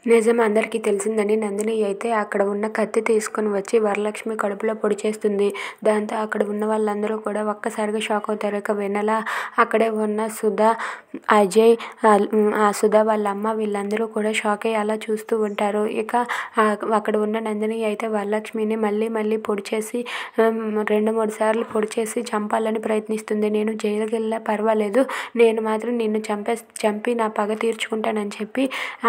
నిజం అందరికీ తెలిసిందని నందిని అయితే అక్కడ ఉన్న కత్తి తీసుకొని వచ్చి వరలక్ష్మి కడుపులో పొడి చేస్తుంది. దాంతో అక్కడ ఉన్న వాళ్ళందరూ కూడా ఒక్కసారిగా షాక్ అవుతారు. ఇక వెన్నెల, అక్కడే ఉన్న సుధా, అజయ్, ఆ సుధా వాళ్ళ అమ్మ వీళ్ళందరూ కూడా షాక్ అయ్యి అలా చూస్తూ ఉంటారు. ఇక అక్కడ ఉన్న నందిని అయితే వరలక్ష్మిని మళ్ళీ మళ్ళీ పొడి చేసి 2-3 సార్లు పొడి చేసి చంపాలని ప్రయత్నిస్తుంది. నేను జైలుకి వెళ్ళినా పర్వాలేదు, నేను మాత్రం నిన్ను చంపి నా పగ తీర్చుకుంటానని చెప్పి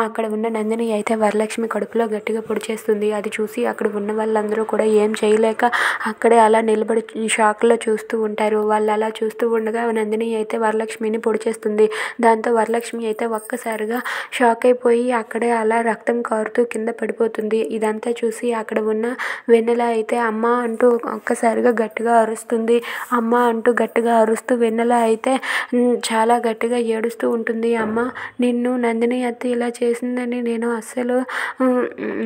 అక్కడ ఉన్న నందిని అయితే వరలక్ష్మి కడుపులో గట్టిగా పొడి చేస్తుంది. అది చూసి అక్కడ ఉన్న వాళ్ళందరూ కూడా ఏం చేయలేక అక్కడే అలా నిలబడి షాక్లో చూస్తూ ఉంటారు. వాళ్ళు అలా చూస్తూ ఉండగా నందిని అయితే వరలక్ష్మిని పొడి చేస్తుంది. దాంతో వరలక్ష్మి అయితే ఒక్కసారిగా షాక్ అయిపోయి అక్కడే అలా రక్తం కారుతూ కింద పడిపోతుంది. ఇదంతా చూసి అక్కడ ఉన్న వెన్నెల అయితే అమ్మ అంటూ ఒక్కసారిగా గట్టిగా అరుస్తుంది. అమ్మ అంటూ గట్టిగా అరుస్తూ వెన్నెల అయితే చాలా గట్టిగా ఏడుస్తూ ఉంటుంది. అమ్మ, నిన్ను నందిని అత్త ఇలా చేసిందని నేను అస్సలు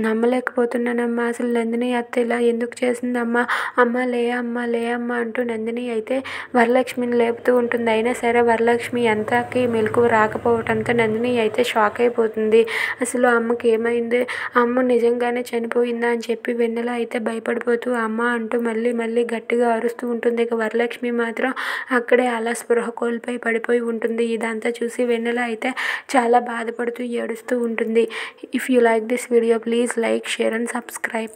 నమ్మలేకపోతున్నానమ్మా. అసలు నందిని అత్త ఇలా ఎందుకు చేసిందమ్మా? అమ్మ లే అమ్మ, లే అమ్మ అంటూ నందిని అయితే వరలక్ష్మిని లేపుతూ ఉంటుంది. అయినా సరే వరలక్ష్మి ఎంతకి మెలకువ రాకపోవడంతో నందిని అయితే షాక్ అయిపోతుంది. అసలు అమ్మకి ఏమైంది, అమ్మ నిజంగానే చనిపోయిందా అని చెప్పి వెన్నెల అయితే భయపడిపోతూ అమ్మ అంటూ మళ్ళీ మళ్ళీ గట్టిగా అరుస్తూ ఉంటుంది. ఇక వరలక్ష్మి మాత్రం అక్కడే అలా స్పృహ కోల్పోయి పడిపోయి ఉంటుంది. ఇదంతా చూసి వెన్నెల అయితే చాలా బాధపడుతూ ఏడుస్తూ ఉంటుంది. If you like this video, please like, share and subscribe.